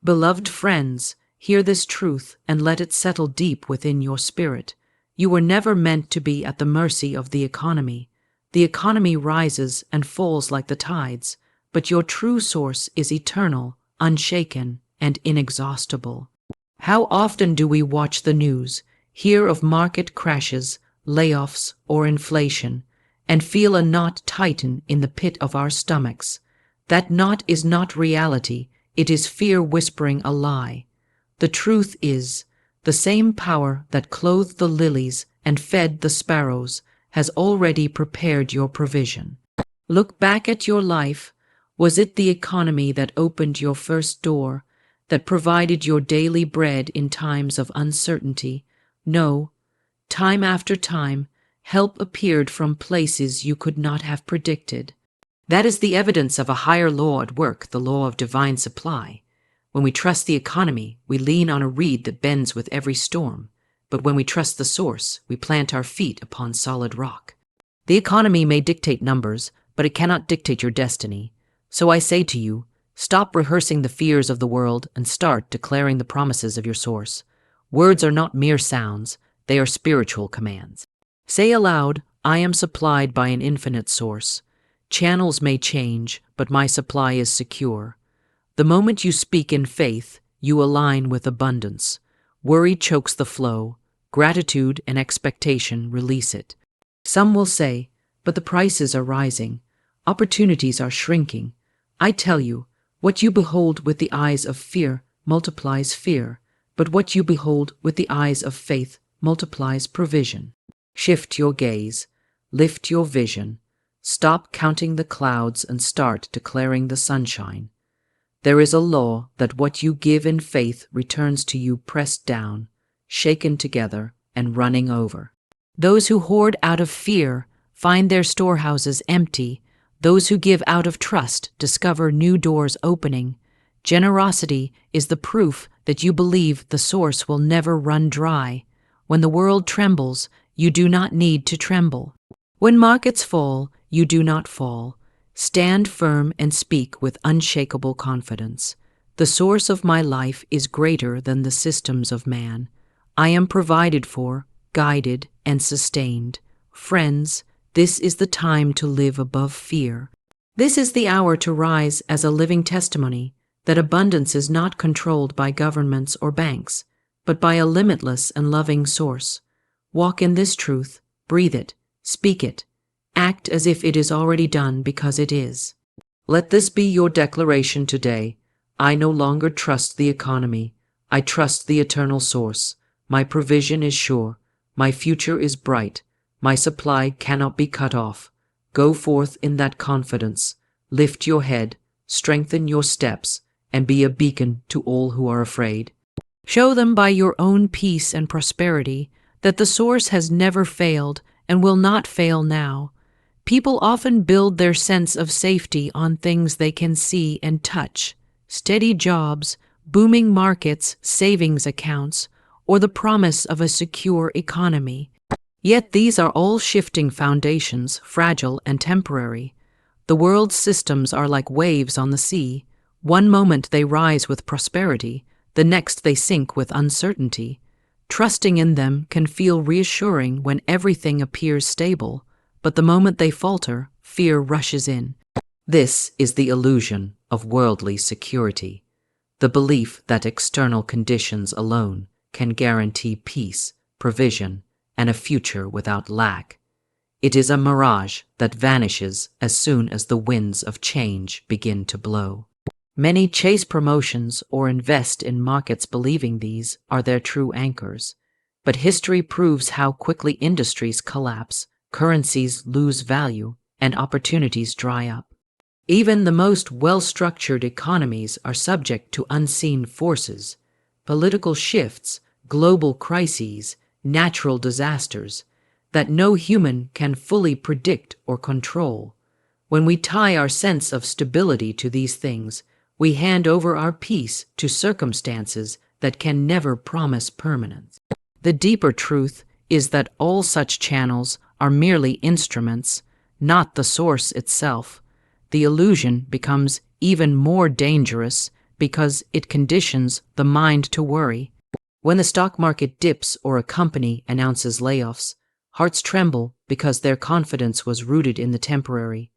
Beloved friends, hear this truth and let it settle deep within your spirit. You were never meant to be at the mercy of the economy. The economy rises and falls like the tides, but your true source is eternal, unshaken, and inexhaustible. How often do we watch the news, hear of market crashes, layoffs, or inflation, and feel a knot tighten in the pit of our stomachs? That knot is not reality, it is fear whispering a lie. The truth is, the same power that clothed the lilies and fed the sparrows has already prepared your provision. Look back at your life. Was it the economy that opened your first door, that provided your daily bread in times of uncertainty? No. Time after time, help appeared from places you could not have predicted. That is the evidence of a higher law at work, the law of divine supply. When we trust the economy, we lean on a reed that bends with every storm. But when we trust the source, we plant our feet upon solid rock. The economy may dictate numbers, but it cannot dictate your destiny. So I say to you, stop rehearsing the fears of the world and start declaring the promises of your source. Words are not mere sounds, they are spiritual commands. Say aloud, I am supplied by an infinite source. Channels may change, but my supply is secure. The moment you speak in faith, you align with abundance. Worry chokes the flow. Gratitude and expectation release it. Some will say, but the prices are rising. Opportunities are shrinking. I tell you, what you behold with the eyes of fear multiplies fear, but what you behold with the eyes of faith multiplies provision. Shift your gaze. Lift your vision. Stop counting the clouds and start declaring the sunshine. There is a law that what you give in faith returns to you pressed down, shaken together, and running over. Those who hoard out of fear find their storehouses empty. Those who give out of trust discover new doors opening. Generosity is the proof that you believe the source will never run dry. When the world trembles, you do not need to tremble. When markets fall, you do not fall. Stand firm and speak with unshakable confidence. The source of my life is greater than the systems of man. I am provided for, guided, and sustained. Friends, this is the time to live above fear. This is the hour to rise as a living testimony that abundance is not controlled by governments or banks, but by a limitless and loving source. Walk in this truth, breathe it, speak it. Act as if it is already done because it is. Let this be your declaration today. I no longer trust the economy. I trust the eternal source. My provision is sure. My future is bright. My supply cannot be cut off. Go forth in that confidence. Lift your head, strengthen your steps, and be a beacon to all who are afraid. Show them by your own peace and prosperity that the source has never failed and will not fail now. People often build their sense of safety on things they can see and touch: steady jobs, booming markets, savings accounts, or the promise of a secure economy. Yet these are all shifting foundations, fragile and temporary. The world's systems are like waves on the sea. One moment they rise with prosperity, the next they sink with uncertainty. Trusting in them can feel reassuring when everything appears stable, but the moment they falter, fear rushes in. This is the illusion of worldly security, the belief that external conditions alone can guarantee peace, provision, and a future without lack. It is a mirage that vanishes as soon as the winds of change begin to blow. Many chase promotions or invest in markets believing these are their true anchors, but history proves how quickly industries collapse, currencies lose value, and opportunities dry up. Even the most well-structured economies are subject to unseen forces, political shifts, global crises, natural disasters that no human can fully predict or control. When we tie our sense of stability to these things, we hand over our peace to circumstances that can never promise permanence. The deeper truth is that all such channels are merely instruments, not the source itself. The illusion becomes even more dangerous because it conditions the mind to worry. When the stock market dips or a company announces layoffs, hearts tremble because their confidence was rooted in the temporary.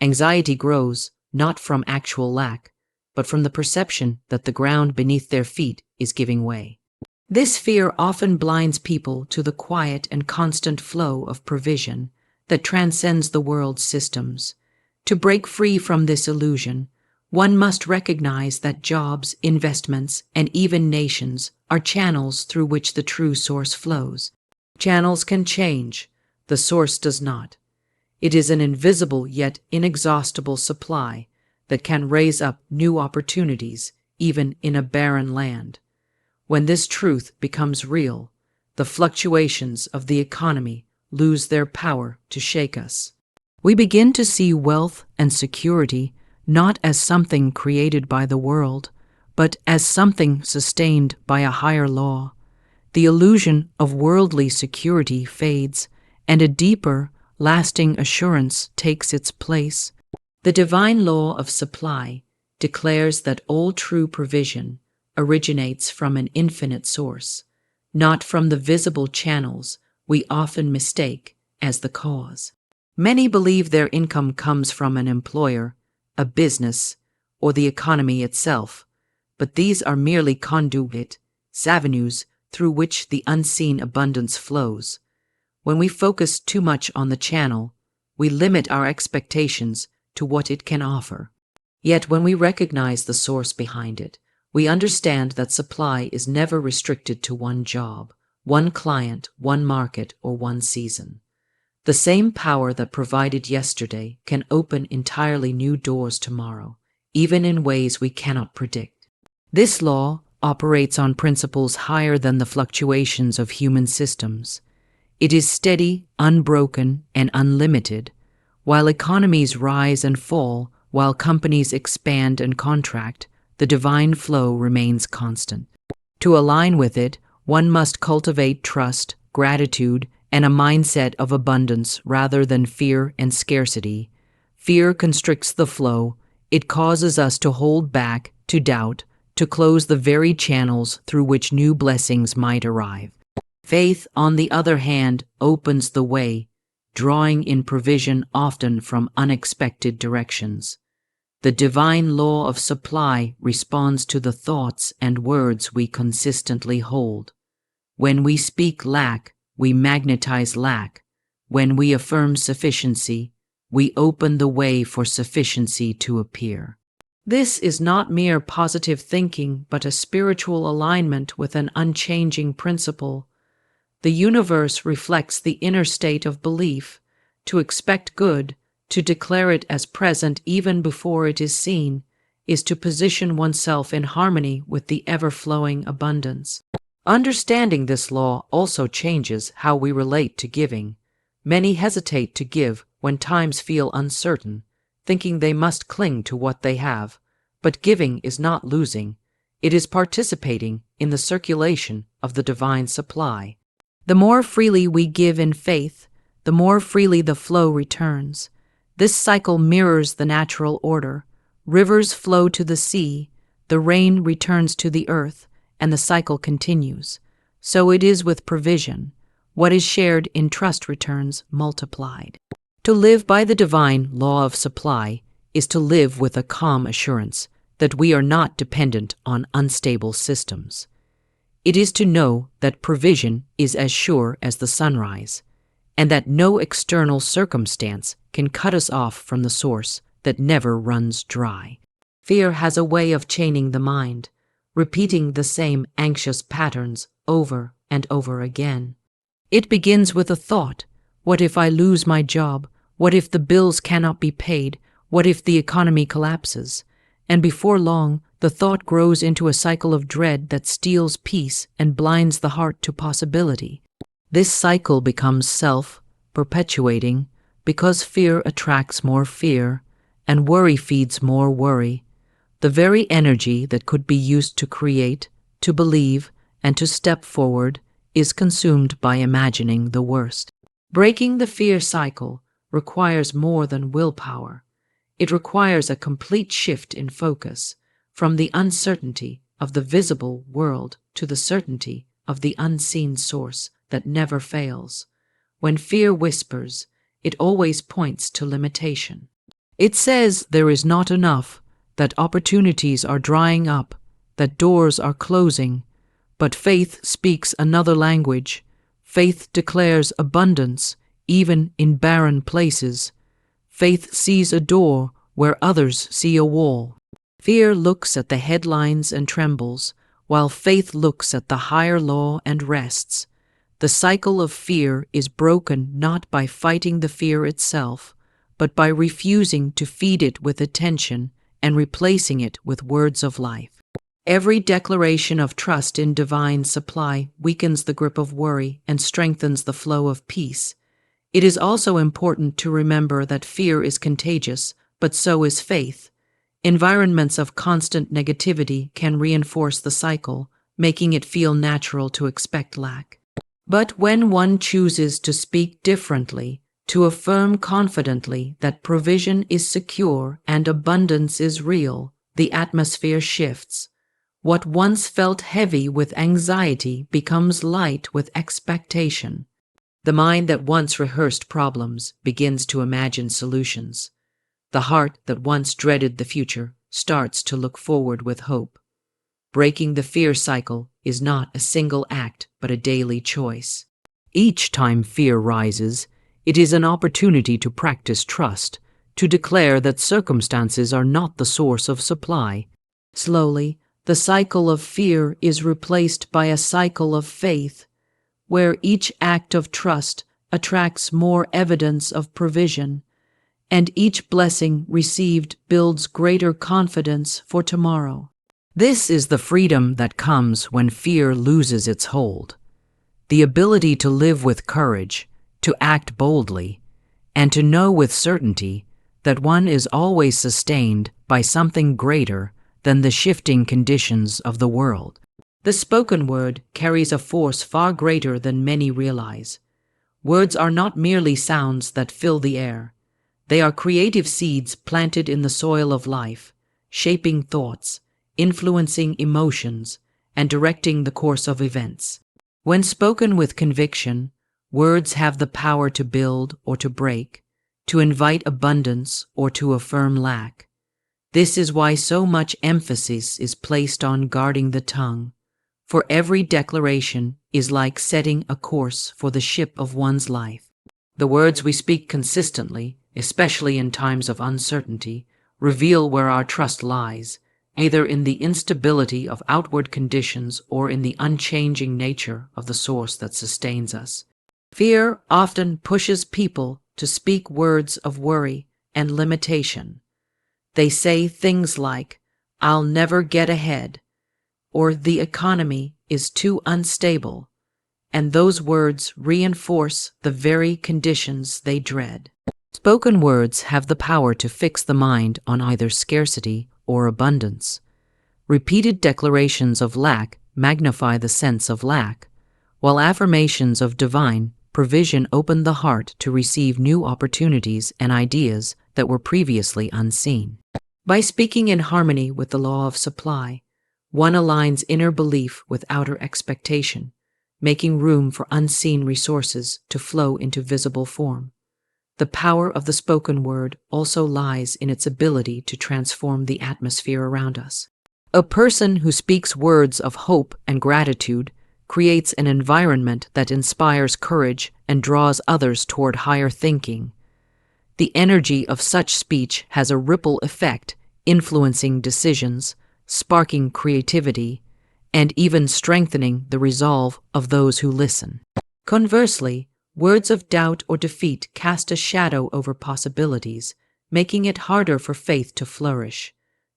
Anxiety grows not from actual lack, but from the perception that the ground beneath their feet is giving way. This fear often blinds people to the quiet and constant flow of provision that transcends the world's systems. To break free from this illusion, one must recognize that jobs, investments, and even nations are channels through which the true source flows. Channels can change, the source does not. It is an invisible yet inexhaustible supply that can raise up new opportunities even in a barren land. When this truth becomes real, the fluctuations of the economy lose their power to shake us. We begin to see wealth and security not as something created by the world, but as something sustained by a higher law. The illusion of worldly security fades, and a deeper, lasting assurance takes its place. The divine law of supply declares that all true provision originates from an infinite source, not from the visible channels we often mistake as the cause. Many believe their income comes from an employer, a business, or the economy itself, but these are merely conduit avenues through which the unseen abundance flows. When we focus too much on the channel, we limit our expectations to what it can offer. Yet when we recognize the source behind it, we understand that supply is never restricted to one job, one client, one market, or one season. The same power that provided yesterday can open entirely new doors tomorrow, even in ways we cannot predict. This law operates on principles higher than the fluctuations of human systems. It is steady, unbroken, and unlimited. While economies rise and fall, while companies expand and contract, the divine flow remains constant. To align with it, one must cultivate trust, gratitude, and a mindset of abundance rather than fear and scarcity. Fear constricts the flow. It causes us to hold back, to doubt, to close the very channels through which new blessings might arrive. Faith, on the other hand, opens the way, drawing in provision often from unexpected directions. The divine law of supply responds to the thoughts and words we consistently hold. When we speak lack, we magnetize lack. When we affirm sufficiency, we open the way for sufficiency to appear. This is not mere positive thinking, but a spiritual alignment with an unchanging principle. The universe reflects the inner state of belief. To expect good, to declare it as present even before it is seen, is to position oneself in harmony with the ever-flowing abundance. Understanding this law also changes how we relate to giving. Many hesitate to give when times feel uncertain, thinking they must cling to what they have. But giving is not losing. It is participating in the circulation of the divine supply. The more freely we give in faith, the more freely the flow returns. This cycle mirrors the natural order. Rivers flow to the sea, the rain returns to the earth, and the cycle continues. So it is with provision. What is shared in trust returns multiplied. To live by the divine law of supply is to live with a calm assurance that we are not dependent on unstable systems. It is to know that provision is as sure as the sunrise, and that no external circumstance can cut us off from the source that never runs dry. Fear has a way of chaining the mind, repeating the same anxious patterns over and over again. It begins with a thought: what if I lose my job? What if the bills cannot be paid? What if the economy collapses? And before long, the thought grows into a cycle of dread that steals peace and blinds the heart to possibility. This cycle becomes self-perpetuating because fear attracts more fear and worry feeds more worry. The very energy that could be used to create, to believe, and to step forward is consumed by imagining the worst. Breaking the fear cycle requires more than willpower. It requires a complete shift in focus, from the uncertainty of the visible world to the certainty of the unseen source that never fails. When fear whispers, it always points to limitation. It says there is not enough, that opportunities are drying up, that doors are closing. But faith speaks another language. Faith declares abundance, even in barren places. Faith sees a door where others see a wall. Fear looks at the headlines and trembles, while faith looks at the higher law and rests. The cycle of fear is broken not by fighting the fear itself, but by refusing to feed it with attention and replacing it with words of life. Every declaration of trust in divine supply weakens the grip of worry and strengthens the flow of peace. It is also important to remember that fear is contagious, but so is faith. Environments of constant negativity can reinforce the cycle, making it feel natural to expect lack. But when one chooses to speak differently, to affirm confidently that provision is secure and abundance is real, the atmosphere shifts. What once felt heavy with anxiety becomes light with expectation. The mind that once rehearsed problems begins to imagine solutions. The heart that once dreaded the future starts to look forward with hope. Breaking the fear cycle is not a single act, but a daily choice. Each time fear rises, it is an opportunity to practice trust, to declare that circumstances are not the source of supply. Slowly, the cycle of fear is replaced by a cycle of faith, where each act of trust attracts more evidence of provision, and each blessing received builds greater confidence for tomorrow. This is the freedom that comes when fear loses its hold. The ability to live with courage, to act boldly, and to know with certainty that one is always sustained by something greater than the shifting conditions of the world. The spoken word carries a force far greater than many realize. Words are not merely sounds that fill the air. They are creative seeds planted in the soil of life, shaping thoughts, influencing emotions, and directing the course of events. When spoken with conviction, words have the power to build or to break, to invite abundance or to affirm lack. This is why so much emphasis is placed on guarding the tongue, for every declaration is like setting a course for the ship of one's life. The words we speak consistently, especially in times of uncertainty, reveal where our trust lies, either in the instability of outward conditions or in the unchanging nature of the source that sustains us. Fear often pushes people to speak words of worry and limitation. They say things like, "I'll never get ahead," or "the economy is too unstable," and those words reinforce the very conditions they dread. Spoken words have the power to fix the mind on either scarcity or abundance. Repeated declarations of lack magnify the sense of lack, while affirmations of divine provision open the heart to receive new opportunities and ideas that were previously unseen. By speaking in harmony with the law of supply, one aligns inner belief with outer expectation, making room for unseen resources to flow into visible form. The power of the spoken word also lies in its ability to transform the atmosphere around us. A person who speaks words of hope and gratitude creates an environment that inspires courage and draws others toward higher thinking. The energy of such speech has a ripple effect, influencing decisions, sparking creativity, and even strengthening the resolve of those who listen. Conversely, words of doubt or defeat cast a shadow over possibilities, making it harder for faith to flourish.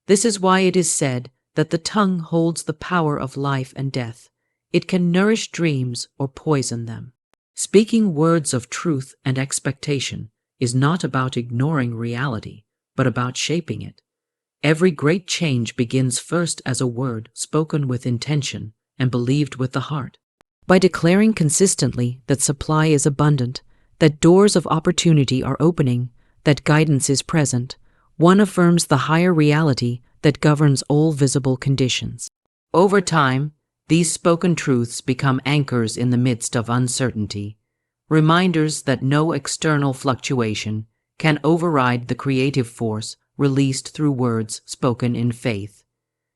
This is why it is said that the tongue holds the power of life and death. It can nourish dreams or poison them. Speaking words of truth and expectation is not about ignoring reality, but about shaping it. Every great change begins first as a word spoken with intention and believed with the heart. By declaring consistently that supply is abundant, that doors of opportunity are opening, that guidance is present, one affirms the higher reality that governs all visible conditions. Over time, these spoken truths become anchors in the midst of uncertainty, reminders that no external fluctuation can override the creative force released through words spoken in faith.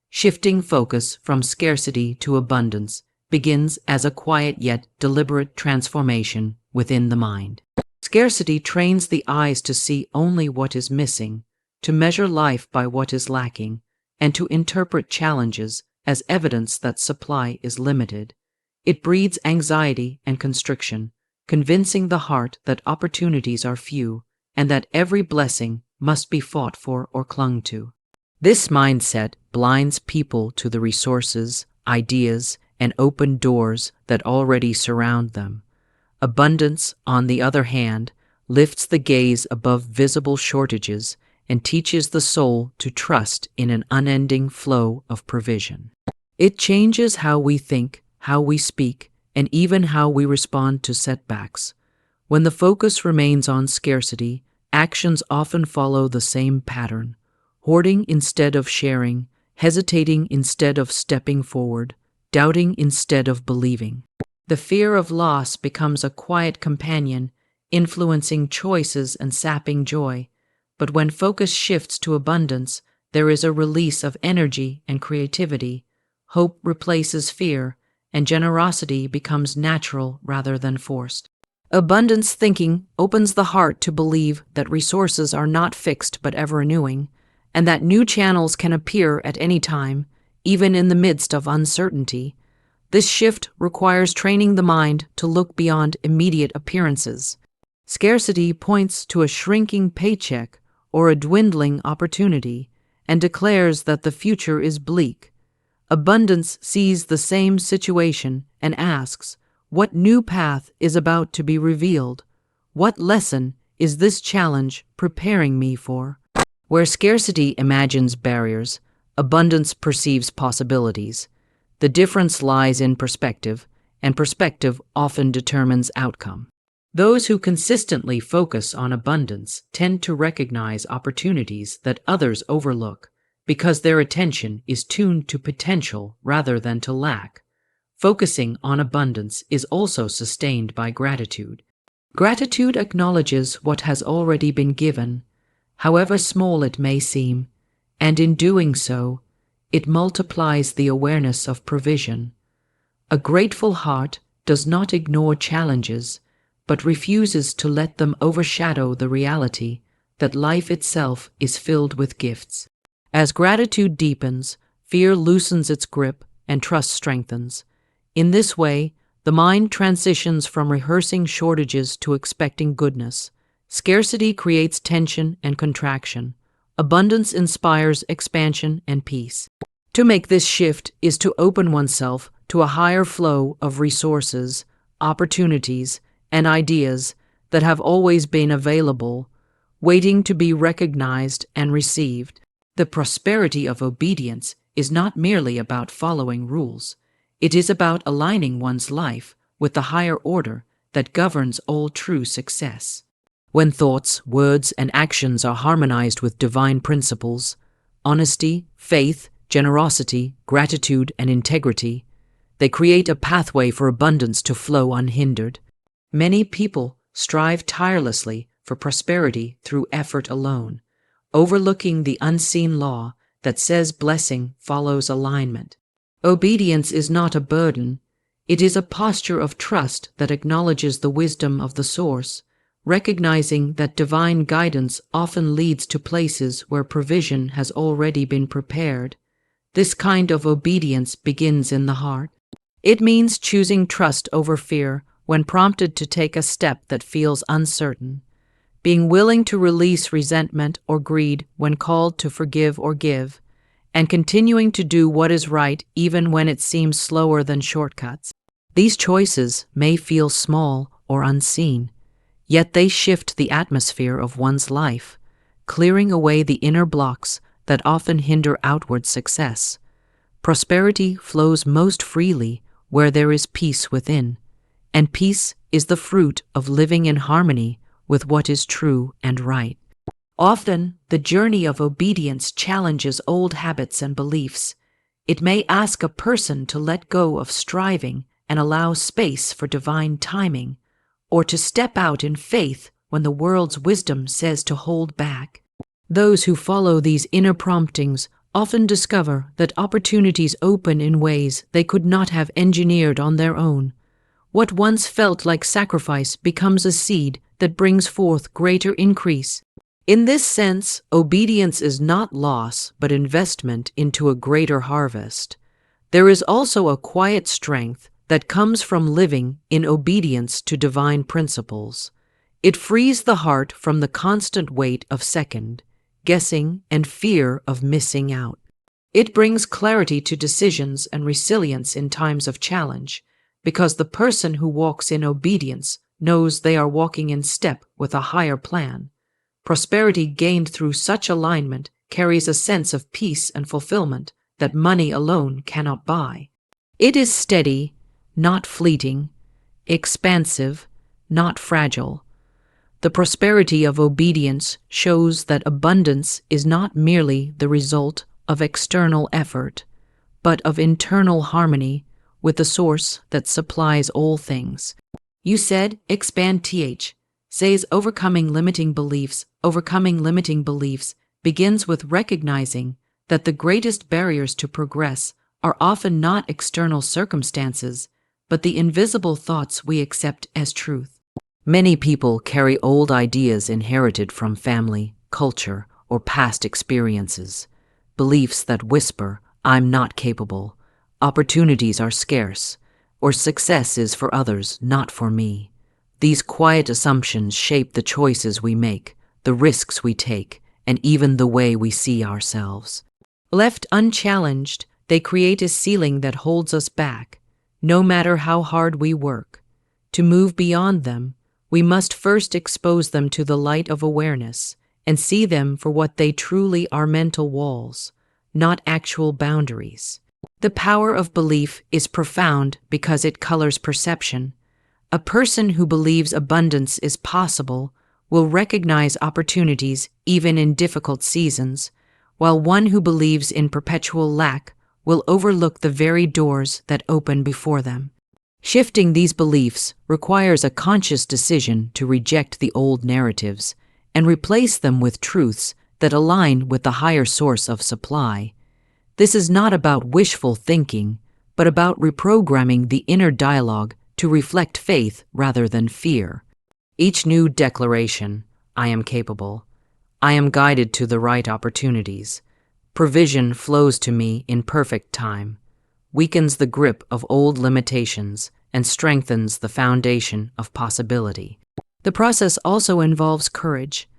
Shifting focus from scarcity to abundance begins as a quiet yet deliberate transformation within the mind. Scarcity trains the eyes to see only what is missing, to measure life by what is lacking, and to interpret challenges as evidence that supply is limited. It breeds anxiety and constriction, convincing the heart that opportunities are few and that every blessing must be fought for or clung to. This mindset blinds people to the resources, ideas, and open doors that already surround them. Abundance, on the other hand, lifts the gaze above visible shortages and teaches the soul to trust in an unending flow of provision. It changes how we think, how we speak, and even how we respond to setbacks. When the focus remains on scarcity, actions often follow the same pattern: hoarding instead of sharing, hesitating instead of stepping forward, doubting instead of believing. The fear of loss becomes a quiet companion, influencing choices and sapping joy. But when focus shifts to abundance, there is a release of energy and creativity. Hope replaces fear, and generosity becomes natural rather than forced. Abundance thinking opens the heart to believe that resources are not fixed but ever-renewing, and that new channels can appear at any time, even in the midst of uncertainty. This shift requires training the mind to look beyond immediate appearances. Scarcity points to a shrinking paycheck or a dwindling opportunity and declares that the future is bleak. Abundance sees the same situation and asks, what new path is about to be revealed? What lesson is this challenge preparing me for? Where scarcity imagines barriers, abundance perceives possibilities. The difference lies in perspective, and perspective often determines outcome. Those who consistently focus on abundance tend to recognize opportunities that others overlook because their attention is tuned to potential rather than to lack. Focusing on abundance is also sustained by gratitude. Gratitude acknowledges what has already been given, however small it may seem, and in doing so, it multiplies the awareness of provision. A grateful heart does not ignore challenges, but refuses to let them overshadow the reality that life itself is filled with gifts. As gratitude deepens, fear loosens its grip and trust strengthens. In this way, the mind transitions from rehearsing shortages to expecting goodness. Scarcity creates tension and contraction. Abundance inspires expansion and peace. To make this shift is to open oneself to a higher flow of resources, opportunities, and ideas that have always been available, waiting to be recognized and received. The prosperity of obedience is not merely about following rules. It is about aligning one's life with the higher order that governs all true success. When thoughts, words, and actions are harmonized with divine principles, honesty, faith, generosity, gratitude, and integrity, they create a pathway for abundance to flow unhindered. Many people strive tirelessly for prosperity through effort alone, overlooking the unseen law that says blessing follows alignment. Obedience is not a burden. It is a posture of trust that acknowledges the wisdom of the source, recognizing that divine guidance often leads to places where provision has already been prepared. This kind of obedience begins in the heart. It means choosing trust over fear when prompted to take a step that feels uncertain, being willing to release resentment or greed when called to forgive or give, and continuing to do what is right even when it seems slower than shortcuts. These choices may feel small or unseen, yet they shift the atmosphere of one's life, clearing away the inner blocks that often hinder outward success. Prosperity flows most freely where there is peace within, and peace is the fruit of living in harmony with what is true and right. Often, the journey of obedience challenges old habits and beliefs. It may ask a person to let go of striving and allow space for divine timing, or to step out in faith when the world's wisdom says to hold back. Those who follow these inner promptings often discover that opportunities open in ways they could not have engineered on their own. What once felt like sacrifice becomes a seed that brings forth greater increase. In this sense, obedience is not loss, but investment into a greater harvest. There is also a quiet strength that comes from living in obedience to divine principles. It frees the heart from the constant weight of second guessing and fear of missing out. It brings clarity to decisions and resilience in times of challenge, because the person who walks in obedience knows they are walking in step with a higher plan. Prosperity gained through such alignment carries a sense of peace and fulfillment that money alone cannot buy. It is steady, not fleeting, expansive, not fragile. The prosperity of obedience shows that abundance is not merely the result of external effort, but of internal harmony with the source that supplies all things. You said, expand th. Says overcoming limiting beliefs. Overcoming limiting beliefs begins with recognizing that the greatest barriers to progress are often not external circumstances, but the invisible thoughts we accept as truth. Many people carry old ideas inherited from family, culture, or past experiences. Beliefs that whisper, "I'm not capable," "opportunities are scarce," or "success is for others, not for me." These quiet assumptions shape the choices we make, the risks we take, and even the way we see ourselves. Left unchallenged, they create a ceiling that holds us back, no matter how hard we work. To move beyond them, we must first expose them to the light of awareness and see them for what they truly are: mental walls, not actual boundaries. The power of belief is profound because it colors perception. A person who believes abundance is possible will recognize opportunities even in difficult seasons, while one who believes in perpetual lack will overlook the very doors that open before them. Shifting these beliefs requires a conscious decision to reject the old narratives and replace them with truths that align with the higher source of supply. This is not about wishful thinking, but about reprogramming the inner dialogue to reflect faith rather than fear. Each new declaration, "I am capable," "I am guided to the right opportunities," "provision flows to me in perfect time," weakens the grip of old limitations and strengthens the foundation of possibility. The process also involves courage.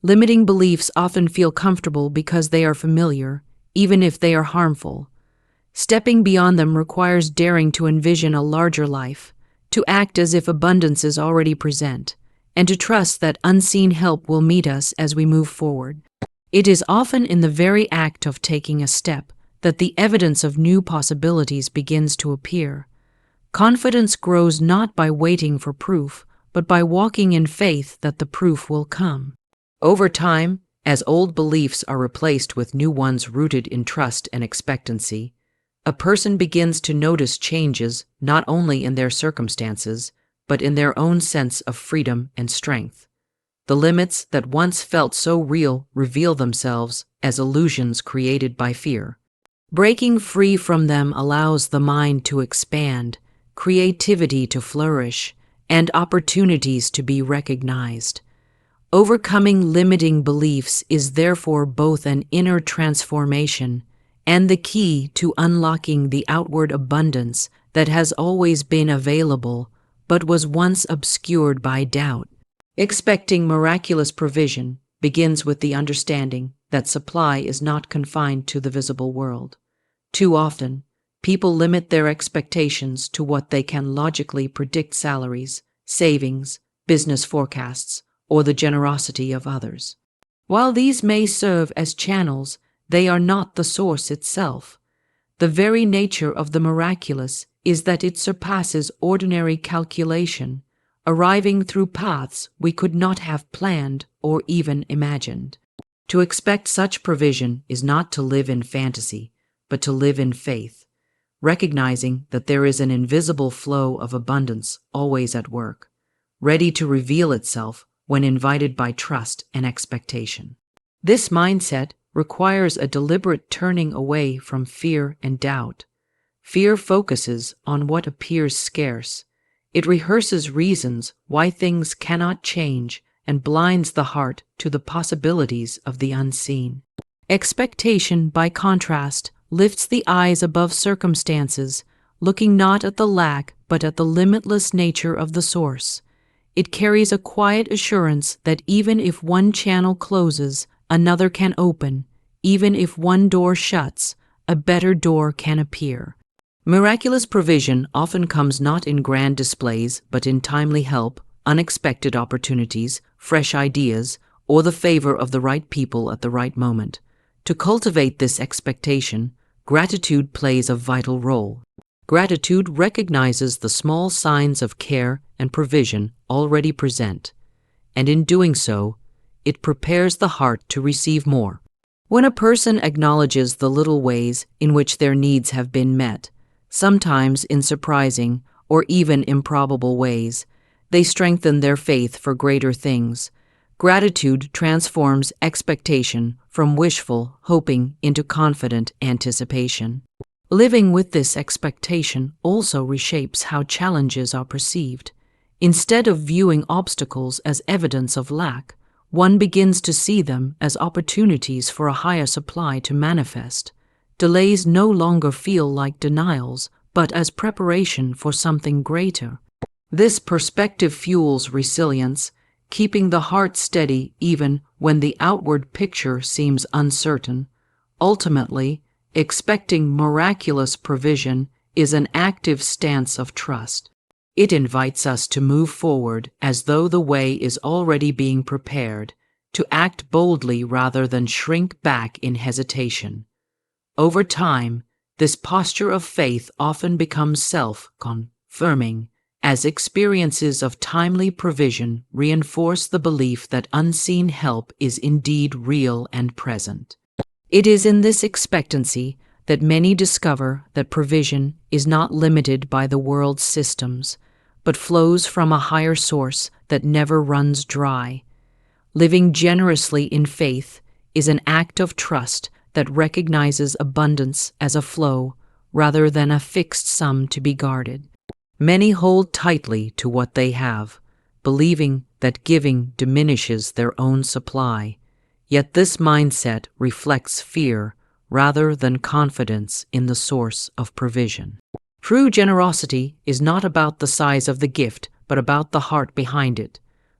Limiting beliefs often feel comfortable because they are familiar, even if they are harmful. Stepping beyond them requires daring to envision a larger life, to act as if abundance is already present, and to trust that unseen help will meet us as we move forward. It is often in the very act of taking a step that the evidence of new possibilities begins to appear. Confidence grows not by waiting for proof, but by walking in faith that the proof will come. Over time, as old beliefs are replaced with new ones rooted in trust and expectancy, a person begins to notice changes not only in their circumstances, but in their own sense of freedom and strength. The limits that once felt so real reveal themselves as illusions created by fear. Breaking free from them allows the mind to expand, creativity to flourish, and opportunities to be recognized. Overcoming limiting beliefs is therefore both an inner transformation and the key to unlocking the outward abundance that has always been available but was once obscured by doubt. Expecting miraculous provision begins with the understanding that supply is not confined to the visible world. Too often, people limit their expectations to what they can logically predict: salaries, savings, business forecasts, or the generosity of others. While these may serve as channels, they are not the source itself. The very nature of the miraculous is that it surpasses ordinary calculation, arriving through paths we could not have planned or even imagined. To expect such provision is not to live in fantasy, but to live in faith, recognizing that there is an invisible flow of abundance always at work, ready to reveal itself when invited by trust and expectation. This mindset requires a deliberate turning away from fear and doubt. Fear focuses on what appears scarce. It rehearses reasons why things cannot change and blinds the heart to the possibilities of the unseen. Expectation, by contrast, lifts the eyes above circumstances, looking not at the lack but at the limitless nature of the source. It carries a quiet assurance that even if one channel closes, another can open. Even if one door shuts, a better door can appear. Miraculous provision often comes not in grand displays, but in timely help, unexpected opportunities, fresh ideas, or the favor of the right people at the right moment. To cultivate this expectation, gratitude plays a vital role. Gratitude recognizes the small signs of care and provision already present, and in doing so, it prepares the heart to receive more. When a person acknowledges the little ways in which their needs have been met, sometimes in surprising or even improbable ways, they strengthen their faith for greater things. Gratitude transforms expectation from wishful hoping into confident anticipation. Living with this expectation also reshapes how challenges are perceived. Instead of viewing obstacles as evidence of lack, one begins to see them as opportunities for a higher supply to manifest. Delays no longer feel like denials, but as preparation for something greater. This perspective fuels resilience, keeping the heart steady even when the outward picture seems uncertain. Ultimately, expecting miraculous provision is an active stance of trust. It invites us to move forward as though the way is already being prepared, to act boldly rather than shrink back in hesitation. Over time, this posture of faith often becomes self-confirming, as experiences of timely provision reinforce the belief that unseen help is indeed real and present. It is in this expectancy that many discover that provision is not limited by the world's systems, but flows from a higher source that never runs dry. Living generously in faith is an act of trust that recognizes abundance as a flow rather than a fixed sum to be guarded. Many hold tightly to what they have, believing that giving diminishes their own supply. Yet this mindset reflects fear rather than confidence in the source of provision. True generosity is not about the size of the gift, but about the heart behind it,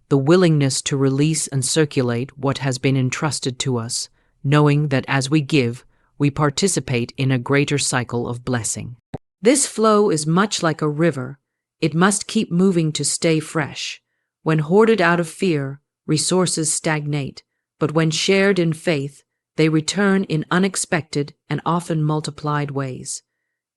the willingness to release and circulate what has been entrusted to us, knowing that as we give, we participate in a greater cycle of blessing. This flow is much like a river. It must keep moving to stay fresh. When hoarded out of fear, resources stagnate, but when shared in faith, they return in unexpected and often multiplied ways.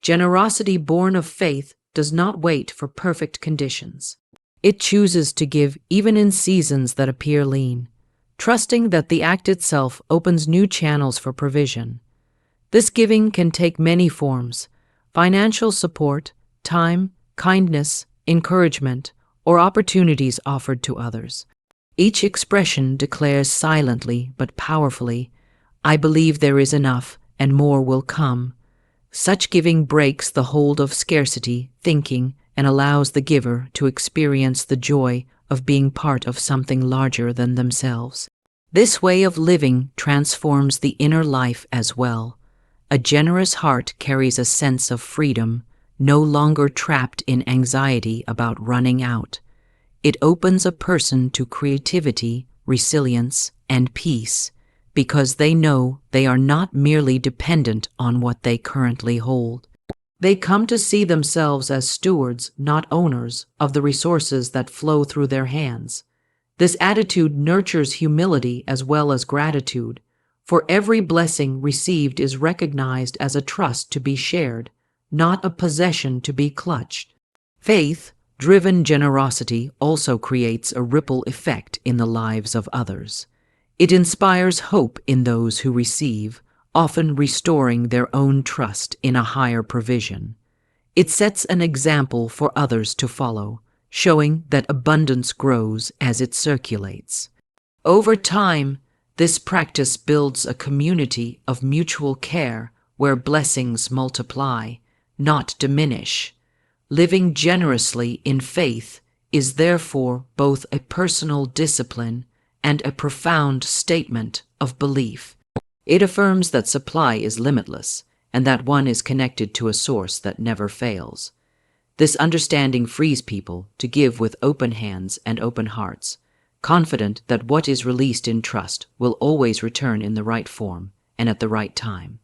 Generosity born of faith does not wait for perfect conditions. It chooses to give even in seasons that appear lean, trusting that the act itself opens new channels for provision. This giving can take many forms: financial support, time, kindness, encouragement, or opportunities offered to others. Each expression declares silently but powerfully, "I believe there is enough, and more will come." Such giving breaks the hold of scarcity thinking and allows the giver to experience the joy of being part of something larger than themselves. This way of living transforms the inner life as well. A generous heart carries a sense of freedom, no longer trapped in anxiety about running out. It opens a person to creativity, resilience, and peace, because they know they are not merely dependent on what they currently hold. They come to see themselves as stewards, not owners, of the resources that flow through their hands. This attitude nurtures humility as well as gratitude, for every blessing received is recognized as a trust to be shared, not a possession to be clutched. Faith-driven generosity also creates a ripple effect in the lives of others. It inspires hope in those who receive, often restoring their own trust in a higher provision. It sets an example for others to follow, showing that abundance grows as it circulates. Over time, this practice builds a community of mutual care where blessings multiply, not diminish. Living generously in faith is therefore both a personal discipline and a profound statement of belief. It affirms that supply is limitless and that one is connected to a source that never fails. This understanding frees people to give with open hands and open hearts, confident that what is released in trust will always return in the right form and at the right time.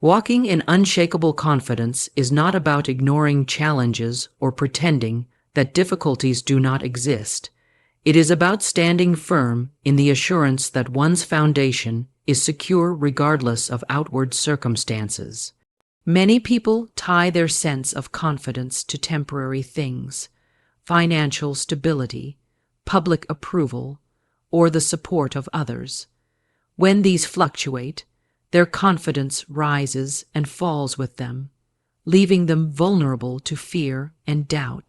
Walking in unshakable confidence is not about ignoring challenges or pretending that difficulties do not exist. It is about standing firm in the assurance that one's foundation is secure regardless of outward circumstances. Many people tie their sense of confidence to temporary things, financial stability, public approval, or the support of others. When these fluctuate, their confidence rises and falls with them, leaving them vulnerable to fear and doubt.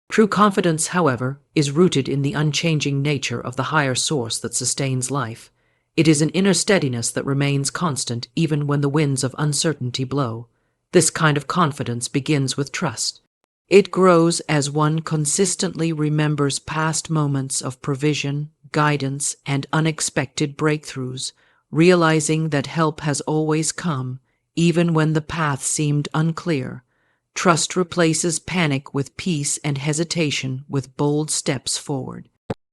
True confidence, however, is rooted in the unchanging nature of the higher source that sustains life. It is an inner steadiness that remains constant even when the winds of uncertainty blow. This kind of confidence begins with trust. It grows as one consistently remembers past moments of provision, guidance, and unexpected breakthroughs, realizing that help has always come, even when the path seemed unclear. Trust replaces panic with peace and hesitation with bold steps forward.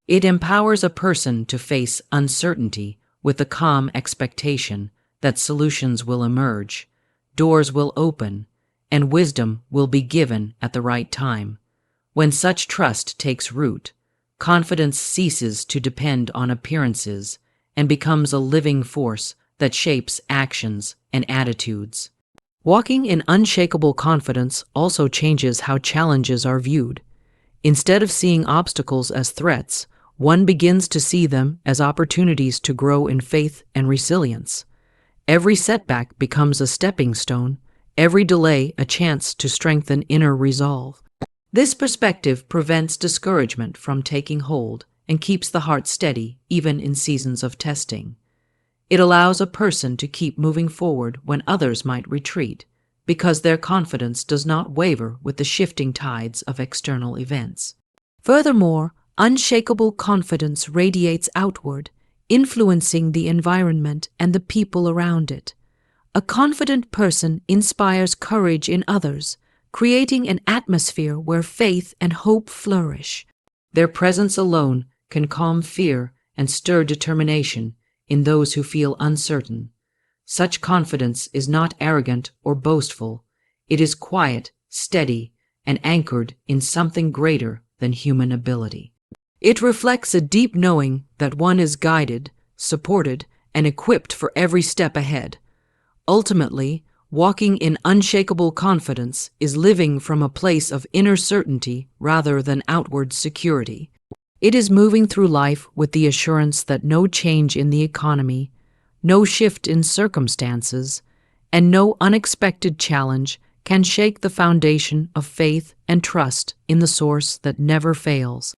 It empowers a person to face uncertainty with the calm expectation that solutions will emerge, doors will open, and wisdom will be given at the right time. When such trust takes root, confidence ceases to depend on appearances and becomes a living force that shapes actions and attitudes. Walking in unshakable confidence also changes how challenges are viewed. Instead of seeing obstacles as threats, one begins to see them as opportunities to grow in faith and resilience. Every setback becomes a stepping stone, every delay a chance to strengthen inner resolve. This perspective prevents discouragement from taking hold and keeps the heart steady even in seasons of testing. It allows a person to keep moving forward when others might retreat, because their confidence does not waver with the shifting tides of external events. Furthermore, unshakable confidence radiates outward, influencing the environment and the people around it. A confident person inspires courage in others, creating an atmosphere where faith and hope flourish. Their presence alone can calm fear and stir determination in those who feel uncertain. Such confidence is not arrogant or boastful. It is quiet, steady, and anchored in something greater than human ability. It reflects a deep knowing that one is guided, supported, and equipped for every step ahead. Ultimately, walking in unshakable confidence is living from a place of inner certainty rather than outward security. It is moving through life with the assurance that no change in the economy, no shift in circumstances, and no unexpected challenge can shake the foundation of faith and trust in the source that never fails.